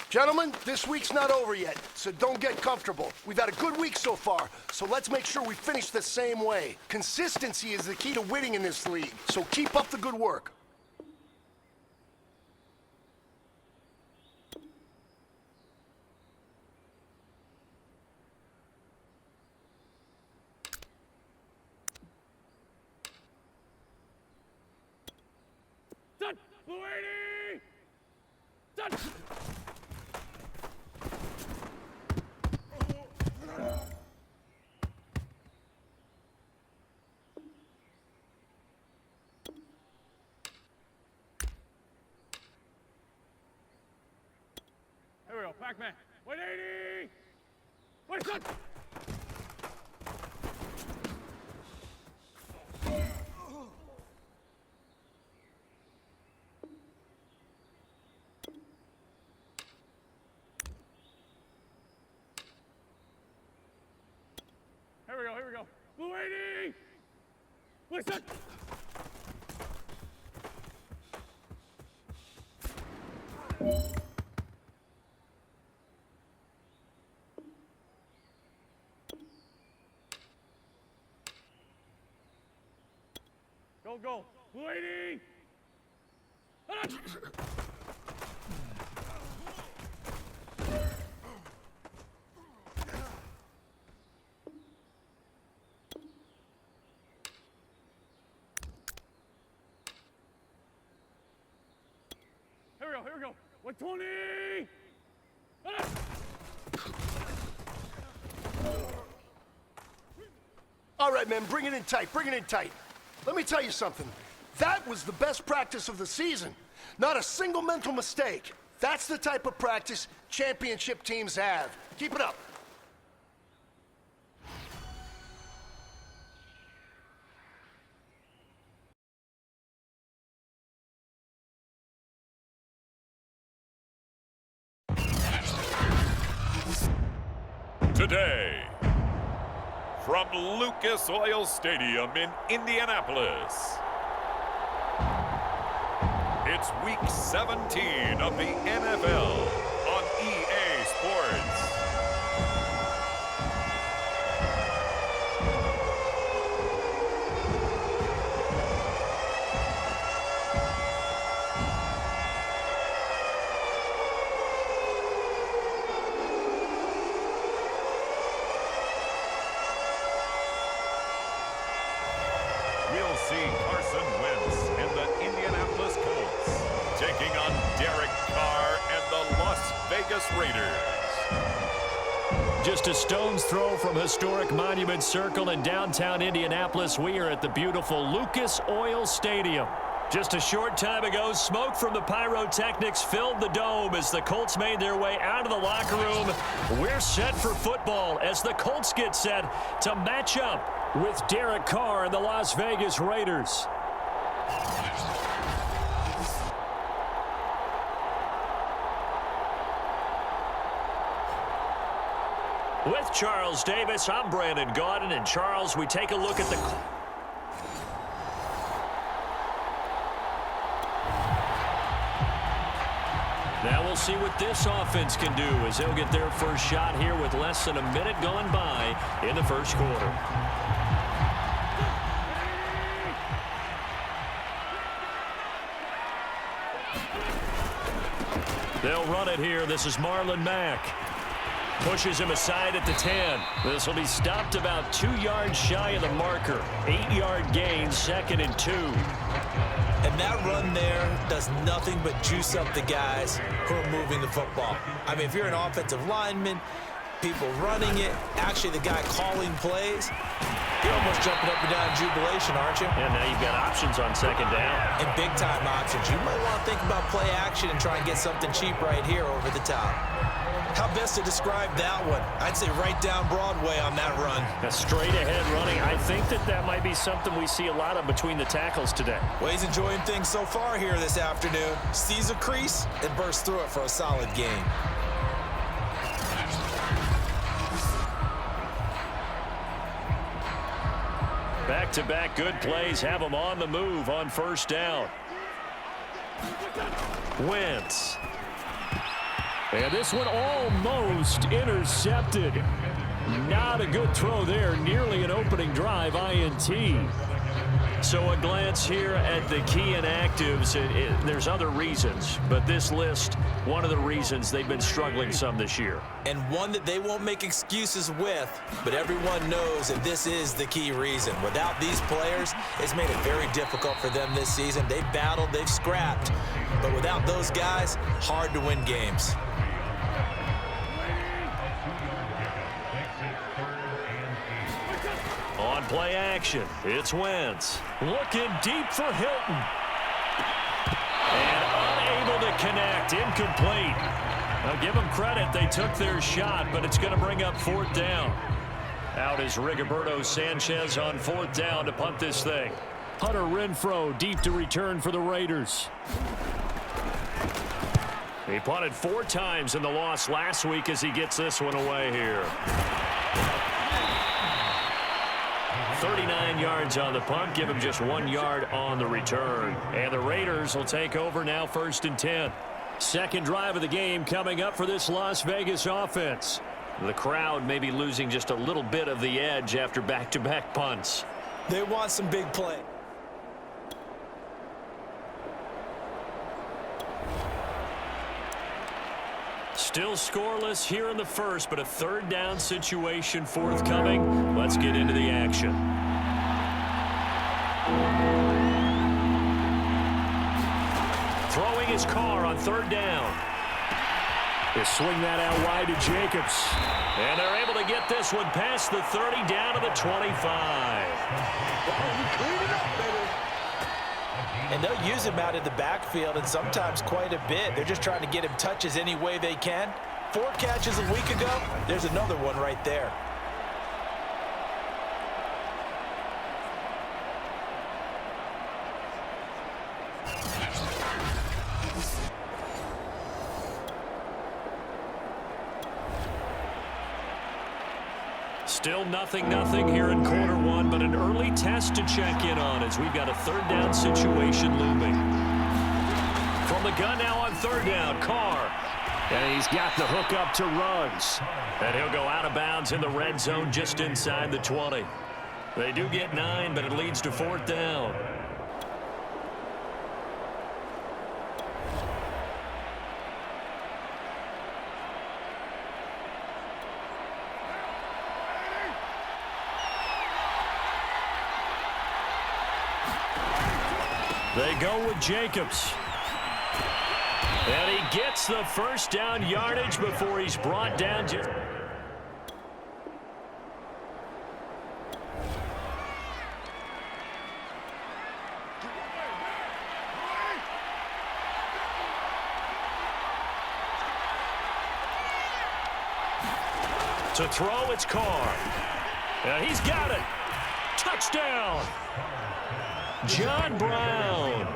Gentlemen, this week's not over yet, so don't get comfortable. We've had a good week so far, so let's make sure we finish the same way. Consistency is the key to winning in this league, so keep up the good work. Done! Blue 80! Done! Here we go, Pac-Man. 180! Wait, son! Here we go. Blue 80! Listen! Go. Blue 80! Here we go. 120! All right, men, bring it in tight. Let me tell you something. That was the best practice of the season. Not a single mental mistake. That's the type of practice championship teams have. Keep it up. Today, from Lucas Oil Stadium in Indianapolis, it's Week 17 of the NFL on EA Sports. We'll see Carson Wentz and the Indianapolis Colts taking on Derek Carr and the Las Vegas Raiders. Just a stone's throw from historic Monument Circle in downtown Indianapolis. We are at the beautiful Lucas Oil Stadium. Just a short time ago, smoke from the pyrotechnics filled the dome as the Colts made their way out of the locker room. We're set for football as the Colts get set to match up with Derek Carr and the Las Vegas Raiders. With Charles Davis, I'm Brandon Gaudin, and Charles, we take a look at the... Now we'll see what this offense can do as they'll get their first shot here with less than a minute gone by in the first quarter. They'll run it here. This is Marlon Mack. Pushes him aside at the 10. This will be stopped about 2 yards shy of the marker. 8-yard gain, 2nd and 2. And that run there does nothing but juice up the guys who are moving the football. I mean, if you're an offensive lineman, people running it, actually the guy calling plays, you're almost jumping up and down in jubilation, aren't you? And now you've got options on 2nd down. And big-time options. You might want to think about play action and try and get something cheap right here over the top. How best to describe that one? I'd say right down Broadway on that run. A straight-ahead running. I think that might be something we see a lot of between the tackles today. Well, he's enjoying things so far here this afternoon. Sees a crease and bursts through it for a solid gain. Back-to-back good plays have them on the move on first down. Wentz. And this one almost intercepted. Not a good throw there. Nearly an opening drive, INT. So a glance here at the key inactives. There's other reasons, but this list, one of the reasons they've been struggling some this year. And one that they won't make excuses with, but everyone knows that this is the key reason. Without these players, it's made it very difficult for them this season. They've battled, they've scrapped, but without those guys, hard to win games. On play action, it's Wentz. Looking deep for Hilton. And unable to connect, incomplete. I'll give them credit, they took their shot, but it's going to bring up 4th down. Out is Rigoberto Sanchez on 4th down to punt this thing. Hunter Renfrow deep to return for the Raiders. He punted 4 times in the loss last week as he gets this one away here. 39 yards on the punt, give him just 1 yard on the return. And the Raiders will take over now, 1st and 10. Second drive of the game coming up for this Las Vegas offense. The crowd may be losing just a little bit of the edge after back-to-back punts. They want some big play. Still scoreless here in the first, but a 3rd down situation forthcoming. Let's get into the action. Throwing his car on 3rd down. They swing that out wide to Jacobs. And they're able to get this one past the 30 down to the 25. And they'll use him out in the backfield, and sometimes quite a bit. They're just trying to get him touches any way they can. 4 catches a week ago. There's another one right there. Still nothing here in quarter 1, but an early test to check in on as we've got a 3rd down situation looming. From the gun now on 3rd down, Carr. And he's got the hook up to Ruggs. And he'll go out of bounds in the red zone just inside the 20. They do get 9, but it leads to 4th down. They go with Jacobs. And he gets the 1st down yardage before he's brought down. To throw, it's Carr. And he's got it. Touchdown. John Brown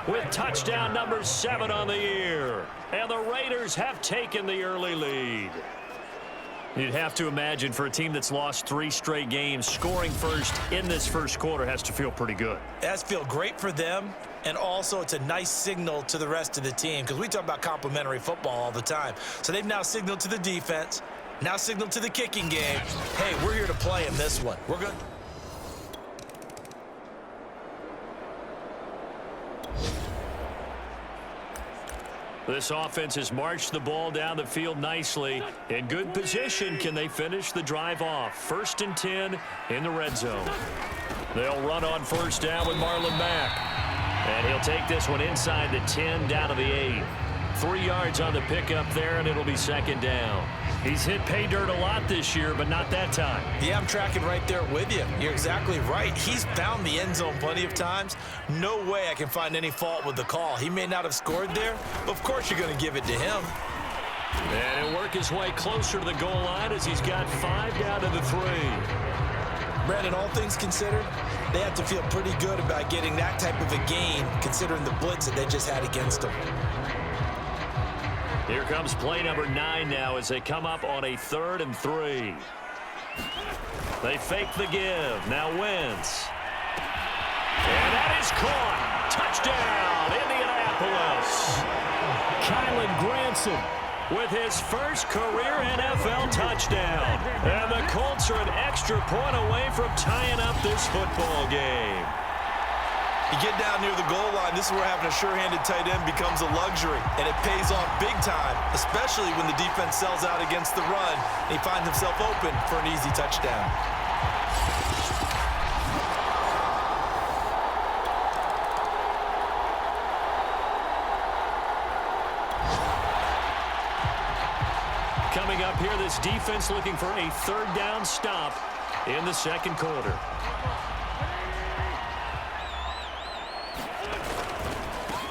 with touchdown number 7 on the year. And the Raiders have taken the early lead. You'd have to imagine for a team that's lost 3 straight games, scoring first in this first quarter has to feel pretty good. It has to feel great for them, and also it's a nice signal to the rest of the team because we talk about complimentary football all the time. So they've now signaled to the defense, now signaled to the kicking game, hey, we're here to play in this one. We're good. This offense has marched the ball down the field nicely. In good position, can they finish the drive off? 1st and 10 in the red zone. They'll run on 1st down with Marlon Mack. And he'll take this one inside the 10 down to the 8. 3 yards on the pickup there, and it'll be 2nd down. He's hit pay dirt a lot this year, but not that time. Yeah, I'm tracking right there with you. You're exactly right. He's found the end zone plenty of times. No way I can find any fault with the call. He may not have scored there, but of course you're going to give it to him. And he'll work his way closer to the goal line as he's got 5 down to the 3. Brandon, all things considered, they have to feel pretty good about getting that type of a gain considering the blitz that they just had against them. Here comes play number 9 now as they come up on a 3rd and 3. They fake the give. Now Wentz. And that is caught. Touchdown, Indianapolis. Kylan Granson with his first career NFL touchdown. And the Colts are an extra point away from tying up this football game. You get down near the goal line, this is where having a sure-handed tight end becomes a luxury, and it pays off big time, especially when the defense sells out against the run, and he finds himself open for an easy touchdown. Coming up here, this defense looking for a third down stop in the second quarter.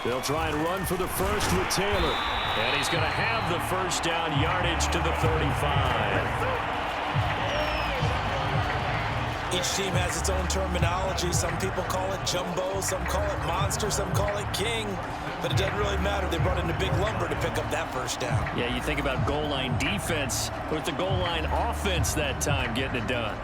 They'll try and run for the first with Taylor. And he's going to have the first down yardage to the 35. Each team has its own terminology. Some people call it jumbo, some call it monster, some call it king. But it doesn't really matter. They brought in a big lumber to pick up that first down. Yeah, you think about goal line defense with the goal line offense that time getting it done.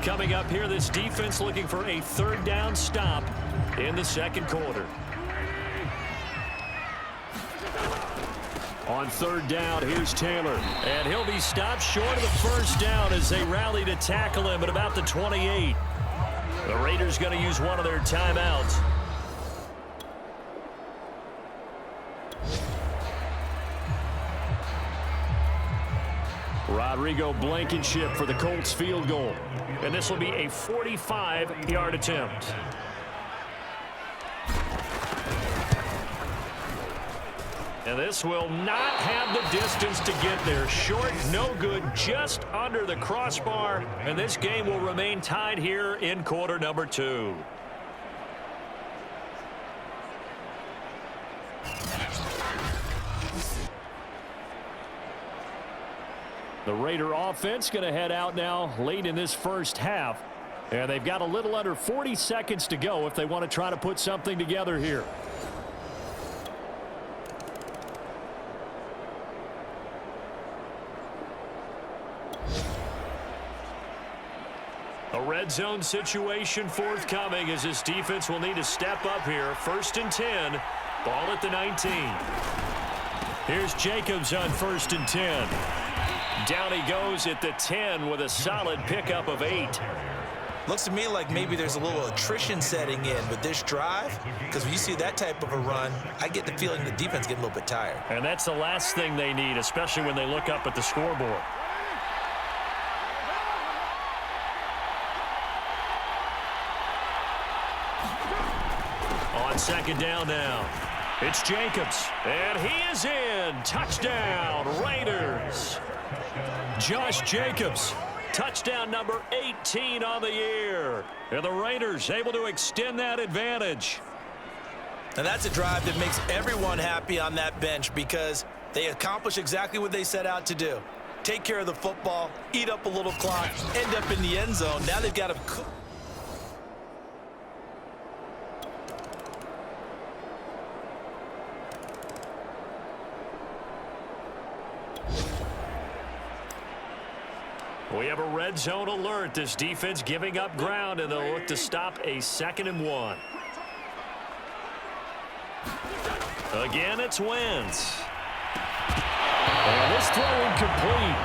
Coming up here, this defense looking for a third down stop in the second quarter. On third down, here's Taylor. And he'll be stopped short of the first down as they rally to tackle him at about the 28. The Raiders going to use one of their timeouts. Rodrigo Blankenship for the Colts field goal. And this will be a 45-yard attempt. And this will not have the distance to get there. Short, no good, just under the crossbar. And this game will remain tied here in quarter number 2. The Raider offense going to head out now late in this first half. And they've got a little under 40 seconds to go if they want to try to put something together here. A red zone situation forthcoming as this defense will need to step up here. 1st and 10. Ball at the 19. Here's Jacobs on 1st and 10. Down he goes at the 10 with a solid pickup of 8. Looks to me like maybe there's a little attrition setting in with this drive, because when you see that type of a run, I get the feeling the defense getting a little bit tired. And that's the last thing they need, especially when they look up at the scoreboard. On second down now, it's Jacobs, and he is in. Touchdown, Raiders. Josh Jacobs, touchdown number 18 on the year. And the Raiders able to extend that advantage. And that's a drive that makes everyone happy on that bench because they accomplish exactly what they set out to do. Take care of the football, eat up a little clock, end up in the end zone. Now they've got to... We have a red zone alert. This defense giving up ground, and they'll look to stop a 2nd and 1. Again, it's Wentz. And this throw incomplete.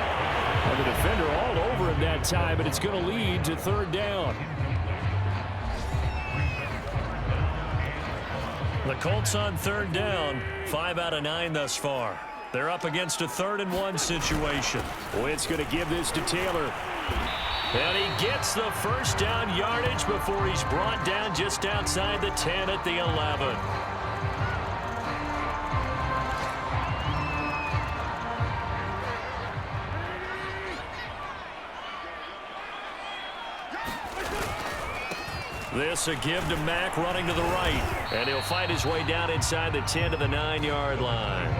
And the defender all over him that time, but it's going to lead to 3rd down. The Colts on 3rd down, 5 out of 9 thus far. They're up against a 3rd and 1 situation. Wentz going to give this to Taylor. And he gets the first down yardage before he's brought down just outside the 10 at the 11. This a give to Mack running to the right. And he'll fight his way down inside the 10 to the 9-yard line.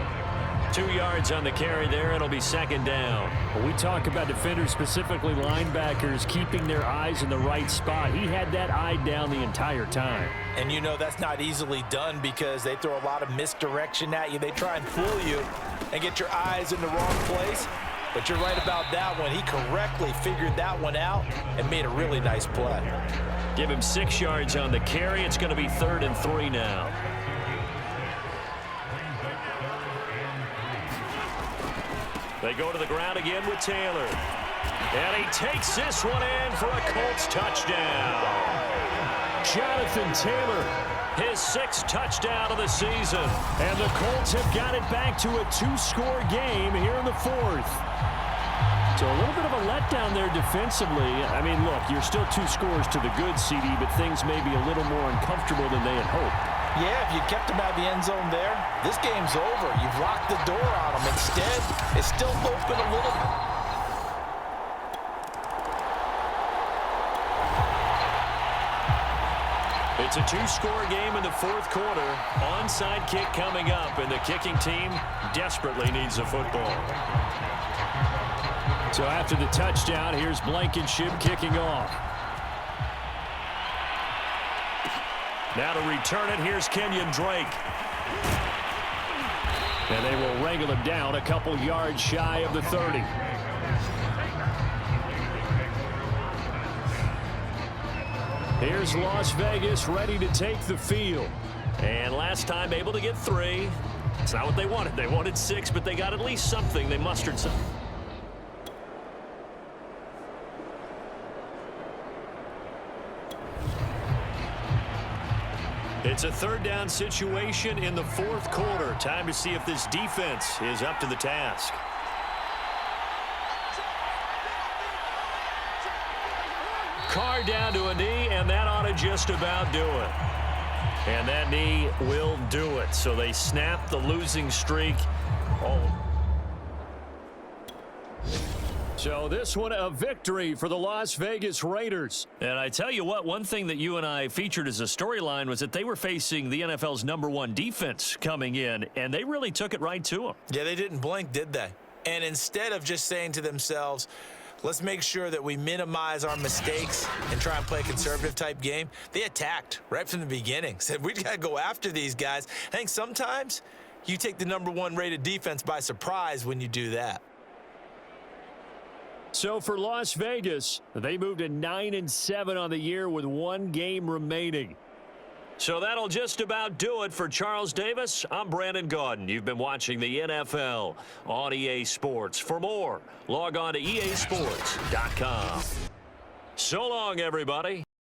2 yards on the carry there. It'll be second down. When we talk about defenders, specifically linebackers, keeping their eyes in the right spot, he had that eye down the entire time. And you know that's not easily done because they throw a lot of misdirection at you. They try and fool you and get your eyes in the wrong place. But you're right about that one. He correctly figured that one out and made a really nice play. Give him 6 yards on the carry. It's going to be 3rd and 3 now. They go to the ground again with Taylor. And he takes this one in for a Colts touchdown. Jonathan Taylor, his 6th touchdown of the season. And the Colts have got it back to a 2-score game here in the 4th. So a little bit of a letdown there defensively. I mean, look, you're still 2 scores to the good, CD, but things may be a little more uncomfortable than they had hoped. Yeah, if you kept him out of the end zone there, this game's over. You've locked the door on him. Instead, it's still open a little. It's a 2-score game in the 4th quarter. Onside kick coming up, and the kicking team desperately needs a football. So after the touchdown, here's Blankenship kicking off. Now to return it, here's Kenyon Drake. And they will wrangle him down a couple yards shy of the 30. Here's Las Vegas ready to take the field. And last time able to get 3. It's not what they wanted. They wanted 6, but they got at least something. They mustered something. It's a 3rd down situation in the 4th quarter. Time to see if this defense is up to the task. Carr down to a knee, and that ought to just about do it. And that knee will do it. So they snap the losing streak. So this one a victory for the Las Vegas Raiders. And I tell you what, one thing that you and I featured as a storyline was that they were facing the NFL's #1 defense coming in, and they really took it right to them. Yeah, they didn't blink, did they? And instead of just saying to themselves, let's make sure that we minimize our mistakes and try and play a conservative type game, they attacked right from the beginning. Said, we got to go after these guys. I think sometimes you take the #1 rated defense by surprise when you do that. So for Las Vegas, they moved to 9-7 on the year with 1 game remaining. So that'll just about do it for Charles Davis. I'm Brandon Gaudin. You've been watching the NFL on EA Sports. For more, log on to easports.com. So long, everybody.